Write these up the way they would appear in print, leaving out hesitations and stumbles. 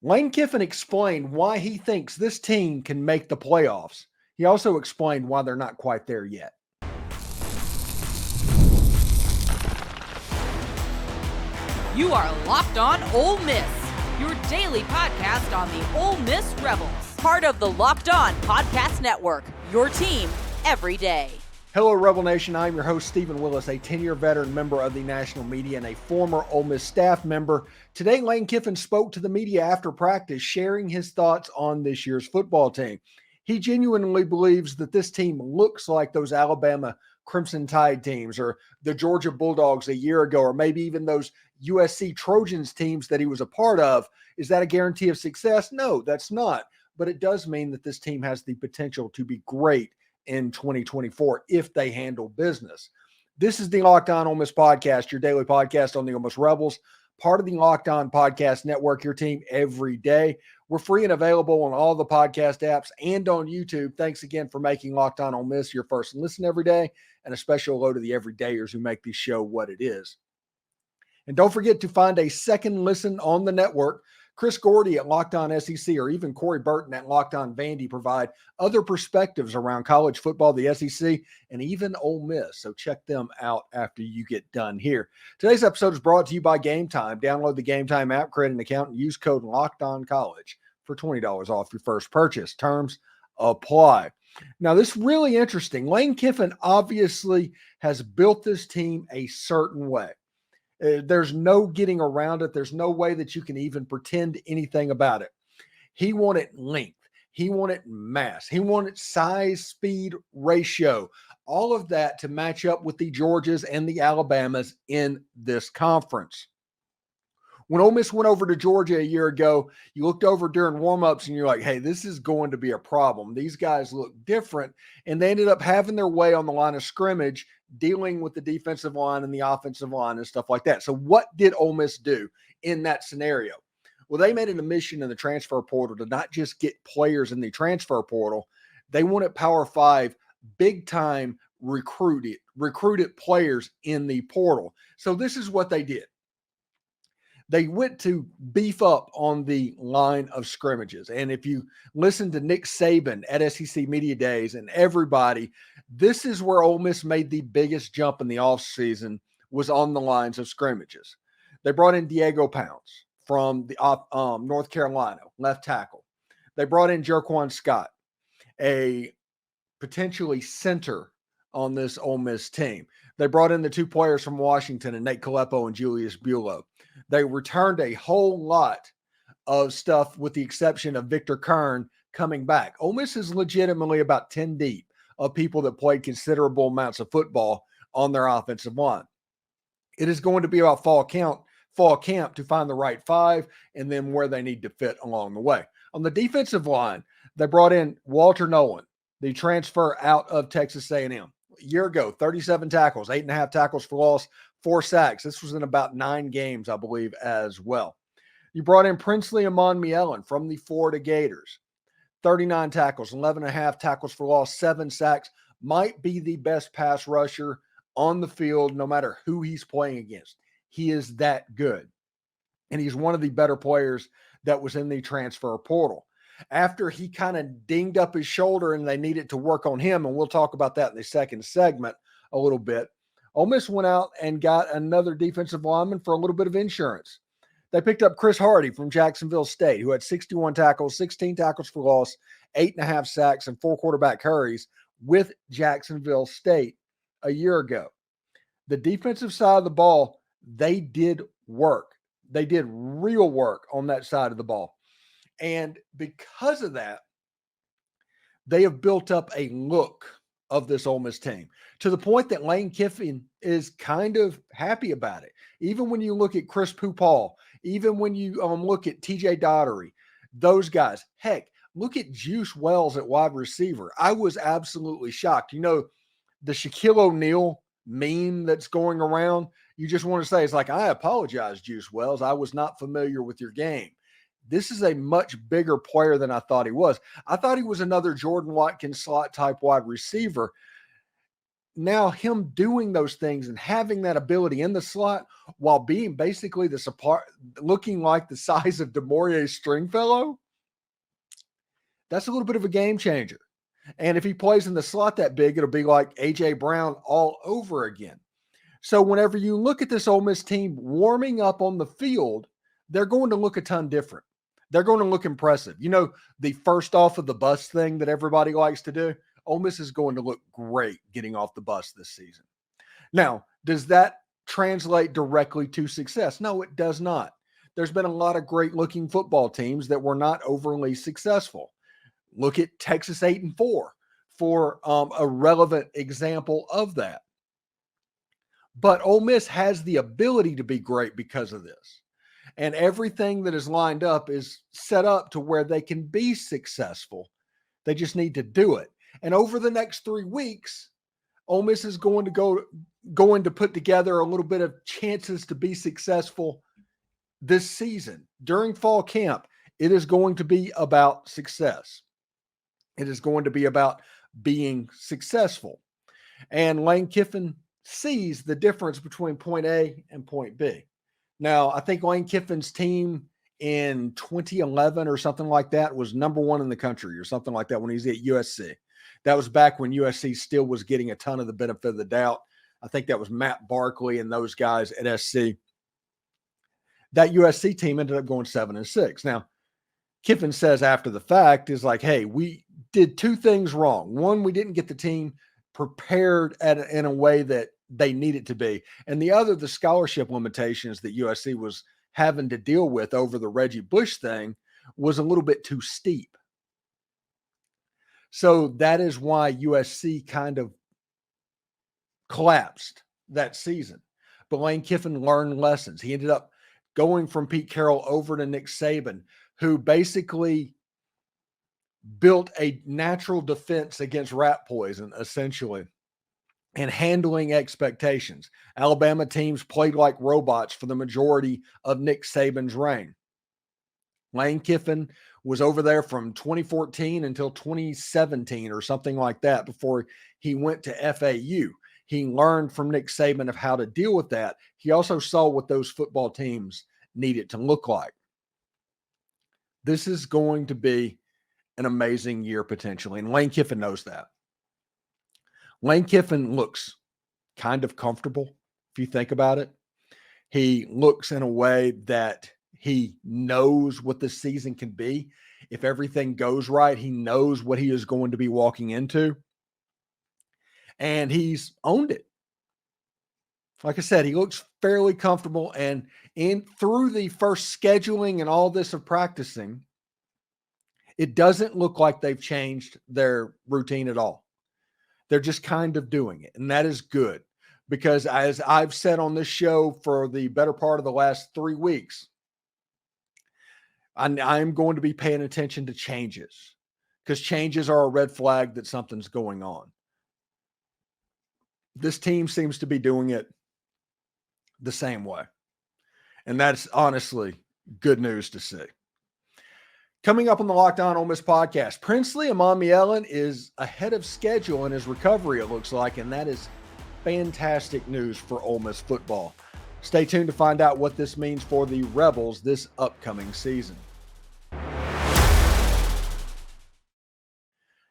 Lane Kiffin explained why he thinks this team can make the playoffs. He also explained why they're not quite there yet. You are Locked On Ole Miss, your daily podcast on the Ole Miss Rebels. Part of the Locked On Podcast Network, your team every day. Hello, Rebel Nation. I'm your host, Steven Willis, a 10-year veteran member of the national media and a former Ole Miss staff member. Today, Lane Kiffin spoke to the media after practice, sharing his thoughts on this year's football team. He genuinely believes that this team looks like those Alabama Crimson Tide teams or the Georgia Bulldogs a year ago, or maybe even those USC Trojans teams that he was a part of. Is that a guarantee of success? No, that's not. But it does mean that this team has the potential to be great in 2024 if they handle business. This is the Locked On Ole Miss Podcast, your daily podcast on the Ole Miss Rebels, part of the Locked On Podcast Network, your team every day. We're free and available on all the podcast apps and on YouTube. Thanks again for making Locked On Ole Miss your first listen every day, and a special hello to the everydayers who make this show what it is. And don't forget to find a second listen on the network. Chris Gordy at Locked On SEC or even Corey Burton at Locked On Vandy provide other perspectives around college football, the SEC, and even Ole Miss. So check them out after you get done here. Today's episode is brought to you by Game Time. Download the Game Time app, create an account, and use code LOCKEDONCollege for $20 off your first purchase. Terms apply. Now, this is really interesting. Lane Kiffin obviously has built this team a certain way. There's no getting around it. There's no way that you can even pretend anything about it. He wanted length. He wanted mass. He wanted size, speed, ratio, all of that to match up with the Georgias and the Alabamas in this conference. When Ole Miss went over to Georgia a year ago, you looked over during warmups and you're like, hey, this is going to be a problem. These guys look different. And they ended up having their way on the line of scrimmage, dealing with the defensive line and the offensive line and stuff like that. So what did Ole Miss do in that scenario? Well, they made it a mission in the transfer portal to not just get players in the transfer portal. They wanted Power 5 big-time recruited players in the portal. So this is what they did. They went to beef up on the line of scrimmages. And if you listen to Nick Saban at SEC Media Days and everybody, this is where Ole Miss made the biggest jump in the offseason, was on the lines of scrimmages. They brought in Diego Pounds from the North Carolina, left tackle. They brought in Jerquan Scott, a potentially center on this Ole Miss team. They brought in the two players from Washington, and Nate Kalepo and Julius Buelow. They returned a whole lot of stuff with the exception of Victor Kern coming back. Ole Miss is legitimately about 10 deep of people that played considerable amounts of football on their offensive line. It is going to be about fall camp to find the right five and then where they need to fit along the way. On the defensive line, they brought in Walter Nolan, the transfer out of Texas A&M. A year ago, 37 tackles, 8.5 tackles for loss, 4 sacks. This was in about 9 games, I believe, as well. You brought in Princely Umanmielen from the Florida Gators. 39 tackles, 11.5 tackles for loss, 7 sacks. Might be the best pass rusher on the field no matter who he's playing against. He is that good. And he's one of the better players that was in the transfer portal. After he kind of dinged up his shoulder and they needed to work on him, and we'll talk about that in the second segment a little bit, Ole Miss went out and got another defensive lineman for a little bit of insurance. They picked up Chris Hardy from Jacksonville State, who had 61 tackles, 16 tackles for loss, 8.5 sacks, and 4 quarterback hurries with Jacksonville State a year ago. The defensive side of the ball, they did work. They did real work on that side of the ball. And because of that, they have built up a look of this Ole Miss team to the point that Lane Kiffin is kind of happy about it. Even when you look at Chris Pupal, even when you look at TJ Daugherty, those guys, heck, look at Juice Wells at wide receiver. I was absolutely shocked. You know, the Shaquille O'Neal meme that's going around, you just want to say, it's like, I apologize, Juice Wells. I was not familiar with your game. This is a much bigger player than I thought he was. I thought he was another Jordan Watkins slot type wide receiver. now him doing those things and having that ability in the slot while being basically the support, looking like the size of DeMaurier Stringfellow, that's a little bit of a game changer. And if he plays in the slot that big, it'll be like A.J. Brown all over again. So whenever you look at this Ole Miss team warming up on the field, they're going to look a ton different. They're going to look impressive. You know, the first off of the bus thing that everybody likes to do, Ole Miss is going to look great getting off the bus this season. Now, does that translate directly to success? No, it does not. There's been a lot of great looking football teams that were not overly successful. Look at Texas 8-4 for a relevant example of that. But Ole Miss has the ability to be great because of this. And everything that is lined up is set up to where they can be successful. They just need to do it. And over the next 3 weeks, Ole Miss is going to put together a little bit of chances to be successful this season. During fall camp, it is going to be about success. It is going to be about being successful. And Lane Kiffin sees the difference between point A and point B. Now, I think Lane Kiffin's team in 2011 or something like that was number 1 in the country or something like that when he was at USC. That was back when USC still was getting a ton of the benefit of the doubt. I think that was Matt Barkley and those guys at SC. That USC team ended up going 7-6. Now, Kiffin says after the fact is like, hey, we did 2 things wrong. One, we didn't get the team prepared in a way that they needed to be. And the other, the scholarship limitations that USC was having to deal with over the Reggie Bush thing was a little bit too steep. So that is why USC kind of collapsed that season. But Lane Kiffin learned lessons. He ended up going from Pete Carroll over to Nick Saban, who basically built a natural defense against rat poison, essentially, and handling expectations. Alabama teams played like robots for the majority of Nick Saban's reign. Lane Kiffin was over there from 2014 until 2017 or something like that before he went to FAU. He learned from Nick Saban of how to deal with that. He also saw what those football teams needed to look like. This is going to be an amazing year potentially, and Lane Kiffin knows that. Lane Kiffin looks kind of comfortable, if you think about it. He looks in a way that he knows what the season can be. If everything goes right, he knows what he is going to be walking into. And he's owned it. Like I said, he looks fairly comfortable. And through the first scheduling and all this of practicing, it doesn't look like they've changed their routine at all. They're just kind of doing it. And that is good. Because as I've said on this show for the better part of the last 3 weeks, I'm going to be paying attention to changes, because changes are a red flag that something's going on. This team seems to be doing it the same way. And that's honestly good news to see. Coming up on the Locked On Ole Miss podcast, Princely Umanmielen is ahead of schedule in his recovery, it looks like, and that is fantastic news for Ole Miss football. Stay tuned to find out what this means for the Rebels this upcoming season.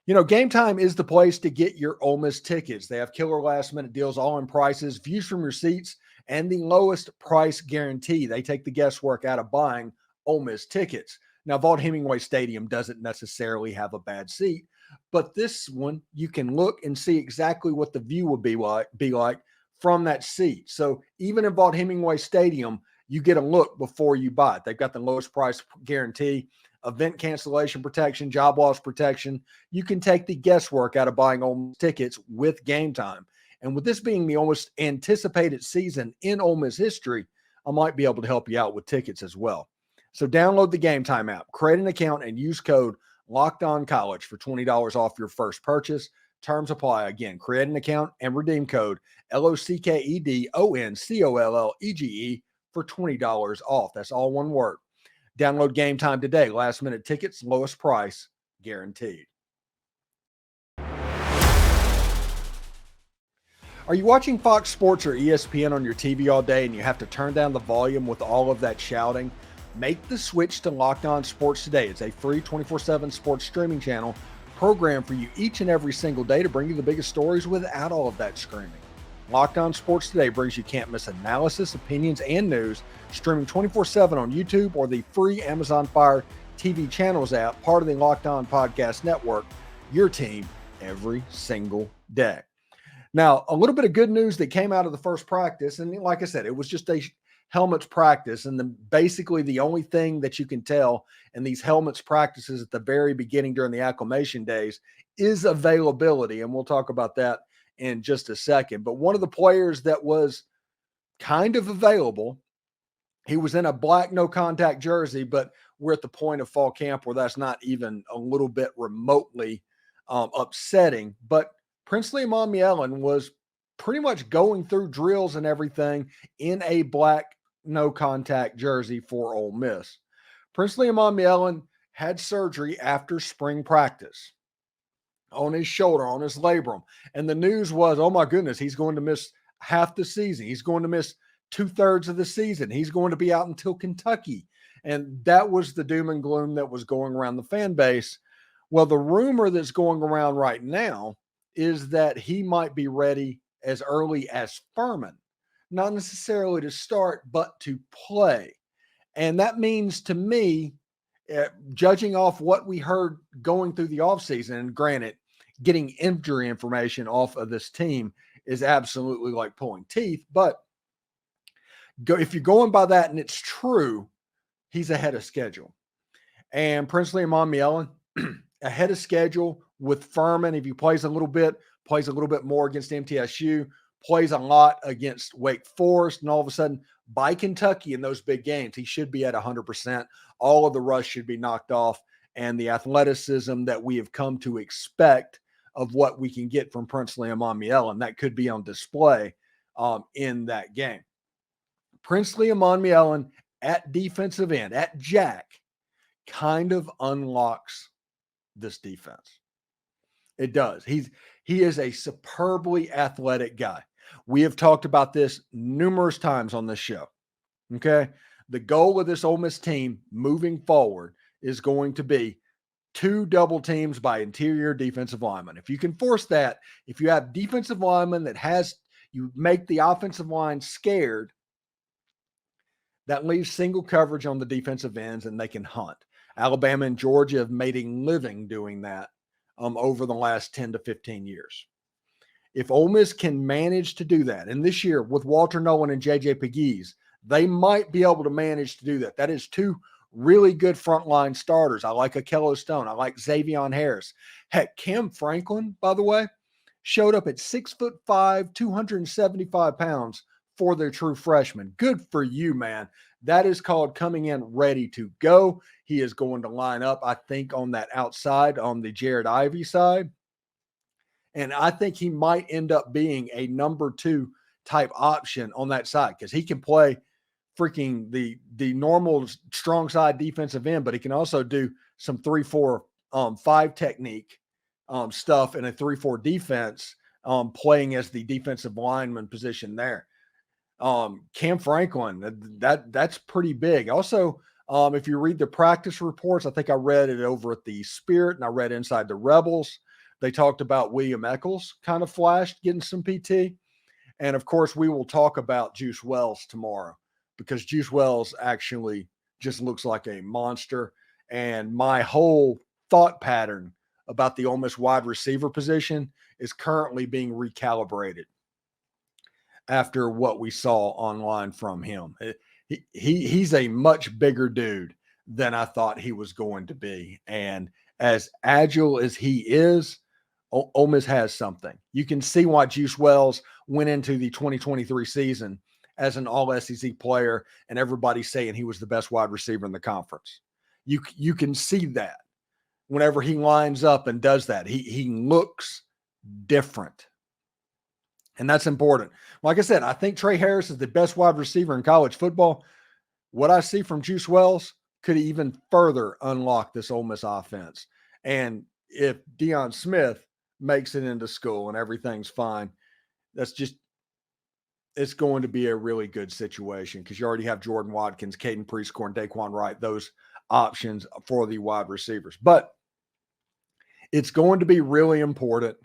You know, Game Time is the place to get your Ole Miss tickets. They have killer last-minute deals, all-in prices, views from your seats, and the lowest price guarantee. They take the guesswork out of buying Ole Miss tickets. Now, Vaught-Hemingway Stadium doesn't necessarily have a bad seat, but this one, you can look and see exactly what the view would be like from that seat. So even in Vaught-Hemingway Stadium, you get a look before you buy it. They've got the lowest price guarantee, event cancellation protection, job loss protection. You can take the guesswork out of buying Ole Miss tickets with Game Time. And with this being the almost anticipated season in Ole Miss history, I might be able to help you out with tickets as well. So download the Game Time app, create an account, and use code LOCKEDONCollege for $20 off your first purchase. Terms apply. Again, create an account and redeem code LOCKEDONCOLLEGE for $20 off. That's all one word. Download Game Time today. Last minute tickets, lowest price guaranteed. Are you watching Fox Sports or ESPN on your TV all day and you have to turn down the volume with all of that shouting? Make the switch to Locked On Sports today. It's a free 24/7 sports streaming channel programmed for you each and every single day to bring you the biggest stories without all of that screaming. Locked On Sports Today brings you can't miss analysis, opinions, and news, streaming 24/7 on YouTube or the free Amazon Fire TV channels app, part of the Locked On Podcast Network, your team every single day. Now, a little bit of good news that came out of the first practice, and like I said, it was just a helmets practice, and basically the only thing that you can tell in these helmets practices at the very beginning during the acclimation days is availability, and we'll talk about that in just a second. But one of the players that was kind of available, he was in a black no-contact jersey, but we're at the point of fall camp where that's not even a little bit remotely upsetting, but Princely Umanmielen was pretty much going through drills and everything in a black no-contact jersey for Ole Miss. Princely Umanmielen had surgery after spring practice on his shoulder, on his labrum. And the news was, oh my goodness, he's going to miss half the season. He's going to miss 2/3 of the season. He's going to be out until Kentucky. And that was the doom and gloom that was going around the fan base. Well, the rumor that's going around right now is that he might be ready as early as Furman, not necessarily to start, but to play. And that means to me, judging off what we heard going through the offseason, and granted, getting injury information off of this team is absolutely like pulling teeth, but if you're going by that and it's true, he's ahead of schedule. And Princely Umanmielen, ahead of schedule with Furman. If he plays a little bit more against MTSU, plays a lot against Wake Forest, and all of a sudden by Kentucky in those big games, he should be at 100%. All of the rust should be knocked off, and the athleticism that we have come to expect of what we can get from Princely Umanmielen, that could be on display in that game. Princely Umanmielen at defensive end, at Jack, kind of unlocks this defense. It does. He is a superbly athletic guy. We have talked about this numerous times on this show. Okay. The goal of this Ole Miss team moving forward is going to be 2 double teams by interior defensive linemen. If you can force that, if you have defensive linemen you make the offensive line scared, that leaves single coverage on the defensive ends and they can hunt. Alabama and Georgia have made a living doing that over the last 10 to 15 years. If Ole Miss can manage to do that, and this year with Walter Nolan and J.J. Pegues, they might be able to manage to do that. That is 2 really good frontline starters. I like Akello Stone. I like Xavion Harris. Heck, Cam Franklin, by the way, showed up at 6'5", 275 pounds for their true freshman. Good for you, man. That is called coming in ready to go. He is going to line up, I think, on that outside, on the Jared Ivey side. And I think he might end up being a number 2 type option on that side because he can play freaking the normal strong side defensive end, but he can also do some 3-4-5 technique stuff in a 3-4 defense, playing as the defensive lineman position there. Cam Franklin, that's pretty big. Also, if you read the practice reports, I think I read it over at the Spirit and I read Inside the Rebels. They talked about William Eccles kind of flashed getting some PT. And of course, we will talk about Juice Wells tomorrow because Juice Wells actually just looks like a monster. And my whole thought pattern about the Ole Miss wide receiver position is currently being recalibrated after what we saw online from him. He's a much bigger dude than I thought he was going to be. And as agile as he is, Ole Miss has something. You can see why Juice Wells went into the 2023 season as an all-SEC player and everybody's saying he was the best wide receiver in the conference. You can see that whenever he lines up and does that. He looks different. And that's important. Like I said, I think Trey Harris is the best wide receiver in college football. What I see from Juice Wells could even further unlock this Ole Miss offense. And if Deion Smith makes it into school and everything's fine, it's going to be a really good situation because you already have Jordan Watkins, Caden Prescore, and Daquan Wright, those options for the wide receivers. But it's going to be really important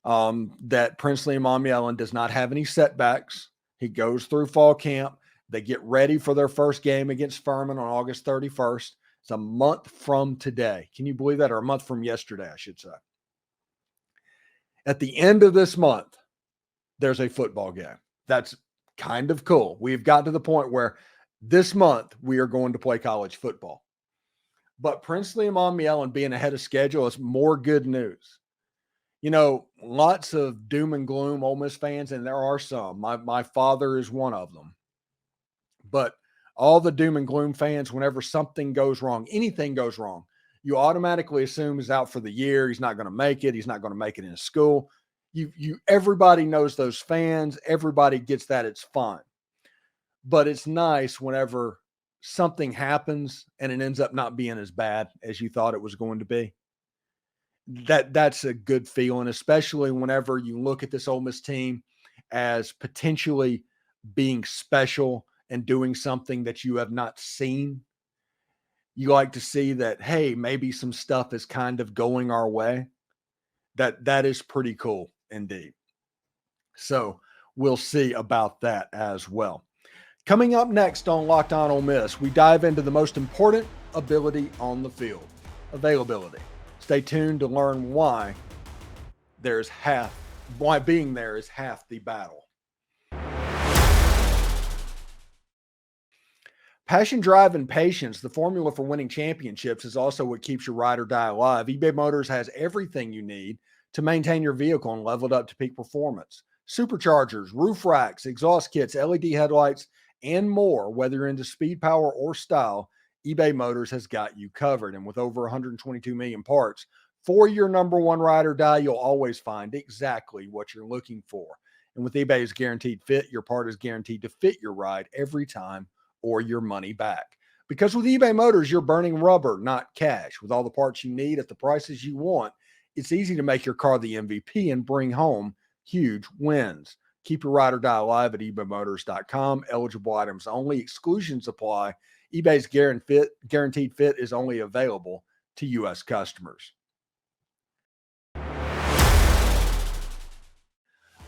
that Princely Umanmielen does not have any setbacks. He goes through fall camp. They get ready for their first game against Furman on August 31st. It's a month from today. Can you believe that? Or a month from yesterday, I should say. At the end of this month, there's a football game. That's kind of cool. We've got to the point where this month we are going to play college football. But Princely Umanmielen being ahead of schedule is more good news. You know, lots of doom and gloom Ole Miss fans, and there are some. My father is one of them. But all the doom and gloom fans, whenever something goes wrong, anything goes wrong, you automatically assume he's out for the year. He's not going to make it. He's not going to make it in school. Everybody knows those fans. Everybody gets that. It's fine. But it's nice whenever something happens and it ends up not being as bad as you thought it was going to be. That's a good feeling, especially whenever you look at this Ole Miss team as potentially being special and doing something that you have not seen. You like to see that, hey, maybe some stuff is kind of going our way. That is pretty cool indeed. So we'll see about that as well. Coming up next on Locked On Ole Miss, we dive into the most important ability on the field, availability. Stay tuned to learn why being there is half the battle. Passion, drive, and patience, the formula for winning championships, is also what keeps your ride or die alive. eBay Motors has everything you need to maintain your vehicle and level it up to peak performance. Superchargers, roof racks, exhaust kits, LED headlights, and more. Whether you're into speed, power, or style, eBay Motors has got you covered. And with over 122 million parts, for your number one ride or die, you'll always find exactly what you're looking for. And with eBay's Guaranteed Fit, your part is guaranteed to fit your ride every time or your money back. Because with eBay Motors, you're burning rubber, not cash. With all the parts you need at the prices you want, it's easy to make your car the MVP and bring home huge wins. Keep your ride or die alive at ebaymotors.com. Eligible items only. Exclusions apply. eBay's Guaranteed Fit is only available to U.S. customers.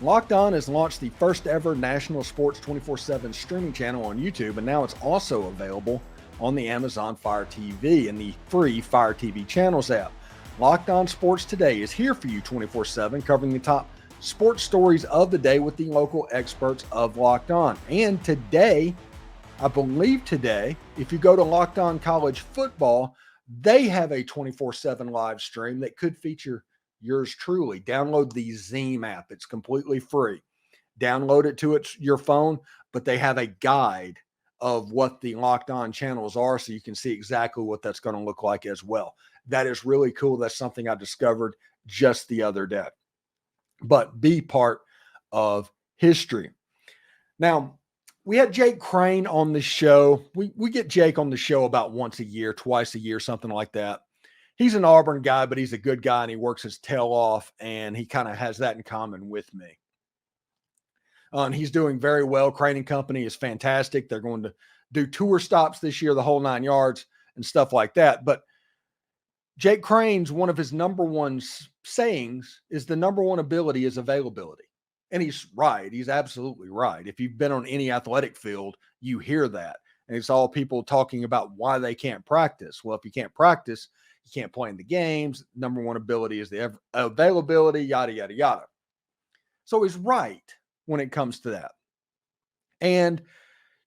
Locked On has launched the first ever national sports 24/7 streaming channel on YouTube, and now it's also available on the Amazon Fire TV and the free Fire TV Channels app. Locked On Sports Today is here for you 24/7, covering the top sports stories of the day with the local experts of Locked On. And today, I believe today, if you go to Locked On College Football, they have a 24/7 live stream that could feature yours truly. Download the Zeem app. It's completely free. Download it to your phone, but they have a guide of what the Locked On channels are, so you can see exactly what that's going to look like as well. That is really cool. That's something I discovered just the other day. But be part of history. Now, we had Jake Crane on the show. We get Jake on the show about once a year, twice a year, something like that. He's an Auburn guy, but he's a good guy, and he works his tail off, and he kind of has that in common with me. And he's doing very well. Crane and Company is fantastic. They're going to do tour stops this year, the whole 9 yards and stuff like that. But Jake Crane's, one of his number one sayings is the number one ability is availability. And he's right. He's absolutely right. If you've been on any athletic field, you hear that. And it's all people talking about why they can't practice. Well, if you can't practice, you can't play in the games. Number one ability is the availability, yada, yada, yada. So he's right when it comes to that. And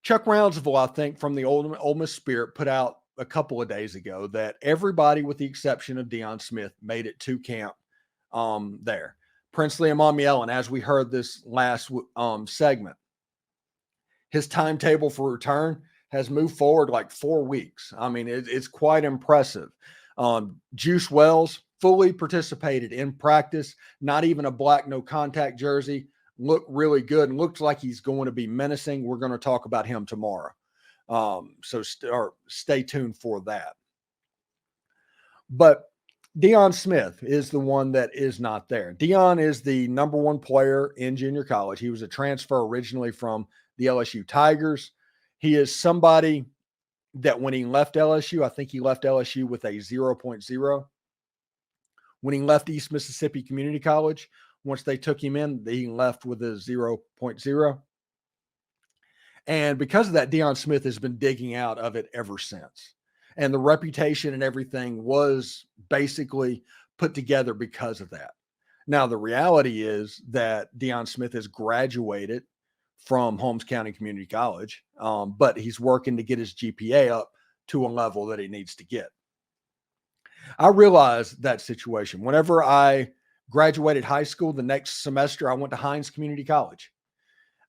Chuck Rounsaville, I think, from the Ole Miss Spirit, put out a couple of days ago that everybody, with the exception of Deion Smith, made it to camp there. Princely Umanmielen, as we heard this last segment, his timetable for return has moved forward like 4 weeks. I mean, it's quite impressive. Juice Wells fully participated in practice, not even a black no contact jersey, looked really good and looks like he's going to be menacing. We're going to talk about him tomorrow. So stay tuned for that. But Deion Smith is the one that is not there. Deion is the number one player in junior college. He was a transfer originally from the LSU Tigers. He is somebody that when he left LSU, I think he left LSU with a 0.0. When he left East Mississippi Community College, once they took him in, he left with a 0.0. And because of that, Deion Smith has been digging out of it ever since. And the reputation and everything was basically put together because of that. Now, the reality is that Deion Smith has graduated from Holmes County Community College, but he's working to get his GPA up to a level that he needs to get. I realized that situation. Whenever I graduated high school, the next semester, I went to Hines Community College.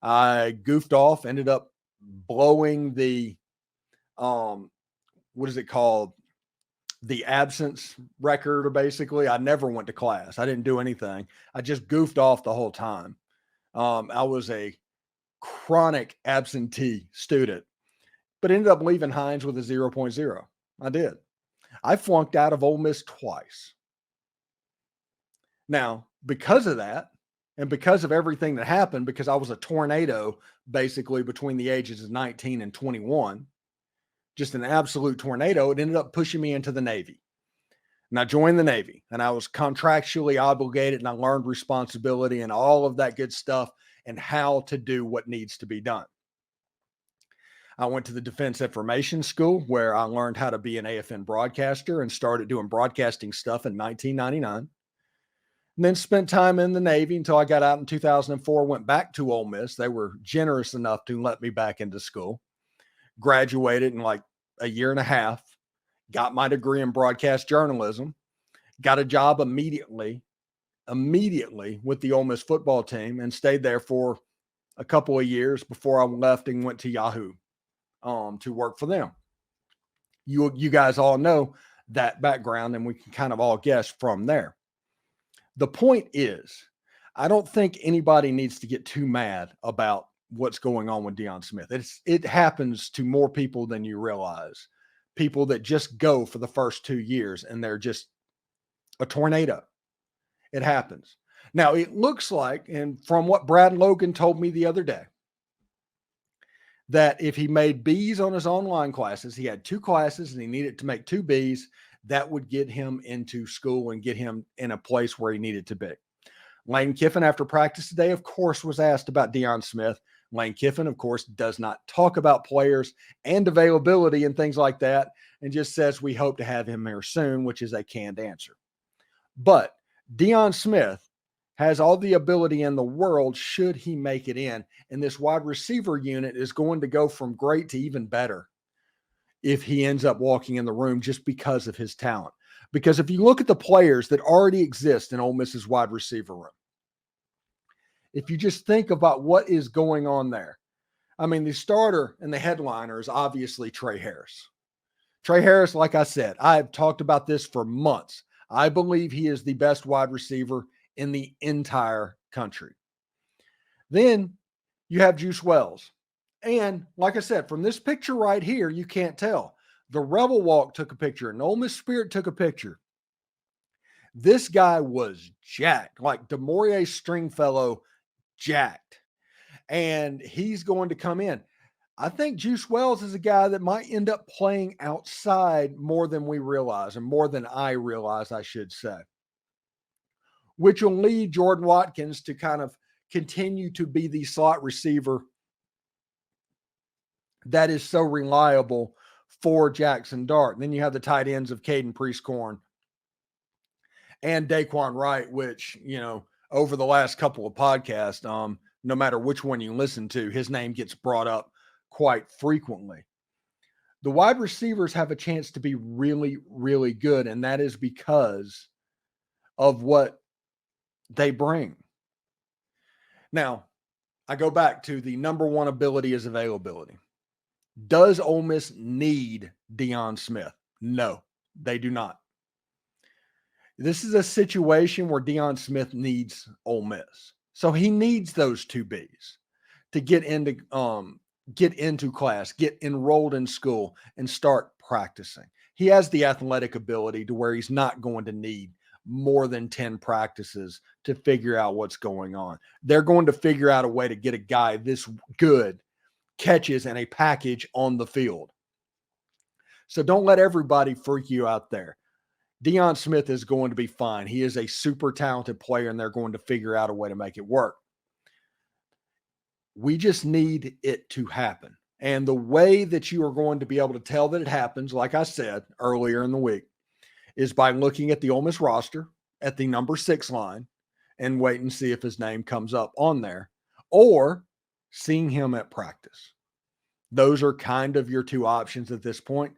I goofed off, ended up blowing the, what is it called? The absence record, basically. I never went to class. I didn't do anything. I just goofed off the whole time. I was a chronic absentee student, but ended up leaving Hines with a 0.0. I did. I flunked out of Ole Miss twice. Now, because of that, and because of everything that happened, because I was a tornado basically between the ages of 19 and 21, just an absolute tornado, it ended up pushing me into the Navy. And I joined the Navy, and I was contractually obligated, and I learned responsibility and all of that good stuff and how to do what needs to be done. I went to the Defense Information School where I learned how to be an AFN broadcaster and started doing broadcasting stuff in 1999. And then spent time in the Navy until I got out in 2004, went back to Ole Miss. They were generous enough to let me back into school. Graduated in like a year and a half, got my degree in broadcast journalism, got a job immediately with the Ole Miss football team and stayed there for a couple of years before I left and went to Yahoo to work for them. You guys all know that background, and we can kind of all guess from there. The point is, I don't think anybody needs to get too mad about what's going on with Deion Smith. It happens to more people than you realize. People that just go for the first 2 years and they're just a tornado. It happens. Now, it looks like, and from what Brad Logan told me the other day, that if he made B's on his online classes, he had 2 classes and he needed to make 2 B's, that would get him into school and get him in a place where he needed to be. Lane Kiffin, after practice today, of course, was asked about Deion Smith. Lane Kiffin, of course, does not talk about players and availability and things like that, and just says we hope to have him here soon, which is a canned answer. But Deion Smith has all the ability in the world should he make it in, and this wide receiver unit is going to go from great to even better if he ends up walking in the room just because of his talent. Because if you look at the players that already exist in Ole Miss's wide receiver room, if you just think about what is going on there, I mean, the starter and the headliner is obviously Trey Harris. Trey Harris, like I said, I have talked about this for months. I believe he is the best wide receiver in the entire country. Then you have Juice Wells. And like I said, from this picture right here, you can't tell. The Rebel Walk took a picture, and Ole Miss Spirit took a picture. This guy was jacked, like DeMaurier Stringfellow jacked. And he's going to come in. I think Juice Wells is a guy that might end up playing outside more than we realize, and more than I realize, I should say, which will lead Jordan Watkins to kind of continue to be the slot receiver that is so reliable for Jackson Dart. And then you have the tight ends of Caden Priestcorn and Daquan Wright, which, you know, over the last couple of podcasts, no matter which one you listen to, his name gets brought up quite frequently. The wide receivers have a chance to be really, really good, and that is because of what they bring. Now, I go back to the number one ability is availability. Does Ole Miss need Deion Smith? No, they do not. This is a situation where Deion Smith needs Ole Miss. So he needs those 2 B's to get into class, get enrolled in school, and start practicing. he has the athletic ability to where he's not going to need more than 10 practices to figure out what's going on. They're going to figure out a way to get a guy this good catches and a package on the field. So don't let everybody freak you out there. Deion Smith is going to be fine. He is a super talented player, and they're going to figure out a way to make it work. We just need it to happen. And the way that you are going to be able to tell that it happens, like I said earlier in the week, is by looking at the Ole Miss roster at the number 6 line and wait and see if his name comes up on there, or seeing him at practice. Those are kind of your two options at this point.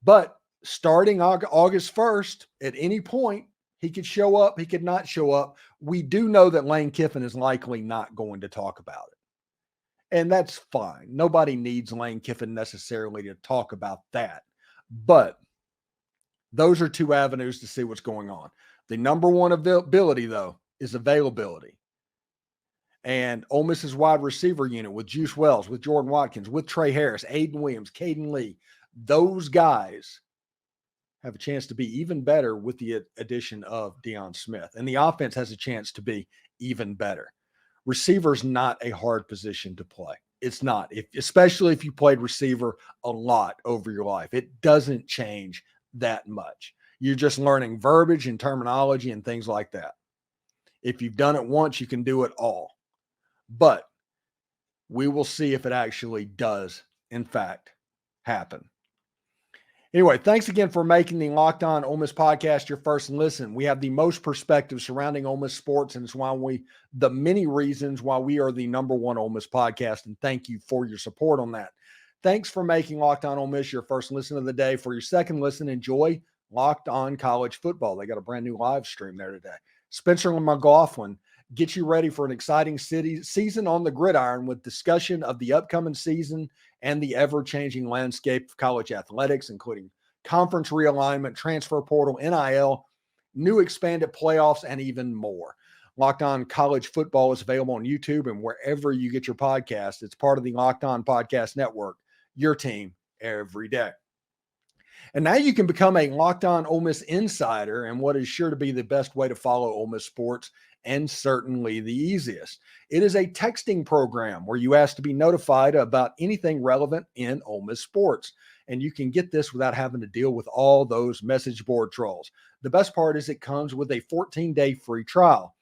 But starting August 1st, at any point, he could show up, he could not show up. We do know that Lane Kiffin is likely not going to talk about it. And that's fine. Nobody needs Lane Kiffin necessarily to talk about that. But those are two avenues to see what's going on. The number one ability, though, is availability. And Ole Miss's wide receiver unit with Juice Wells, with Jordan Watkins, with Trey Harris, Aiden Williams, Caden Lee, those guys have a chance to be even better with the addition of Deion Smith. And the offense has a chance to be even better. Receiver's not a hard position to play. It's not, especially if you played receiver a lot over your life. It doesn't change that much. You're just learning verbiage and terminology and things like that. If you've done it once, you can do it all. But we will see if it actually does, in fact, happen. Anyway, thanks again for making the Locked On Ole Miss podcast your first listen. We have the most perspective surrounding Ole Miss sports, and it's the many reasons why we are the number one Ole Miss podcast, and thank you for your support on that. Thanks for making Locked On Ole Miss your first listen of the day. For your second listen, enjoy Locked On College Football. They got a brand new live stream there today. Spencer McLaughlin gets you ready for an exciting season on the gridiron with discussion of the upcoming season and the ever-changing landscape of college athletics, including conference realignment, transfer portal, NIL, new expanded playoffs, and even more. Locked On College Football is available on YouTube and wherever you get your podcasts. It's part of the Locked On Podcast Network, your team every day. And now you can become a Locked On Ole Miss insider, and what is sure to be the best way to follow Ole Miss sports, and certainly the easiest. It is a texting program where you ask to be notified about anything relevant in Ole Miss sports. And you can get this without having to deal with all those message board trolls. The best part is it comes with a 14-day free trial.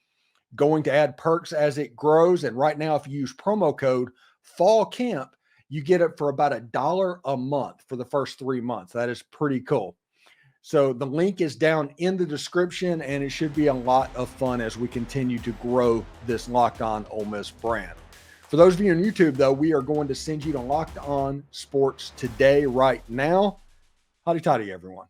Going to add perks as it grows. And right now, if you use promo code Fall Camp, you get it for about $1 a month for the first 3 months. That is pretty cool. So the link is down in the description, and it should be a lot of fun as we continue to grow this Locked On Ole Miss brand. For those of you on YouTube, though, we are going to send you to Locked On Sports Today right now. Howdy toddy, everyone.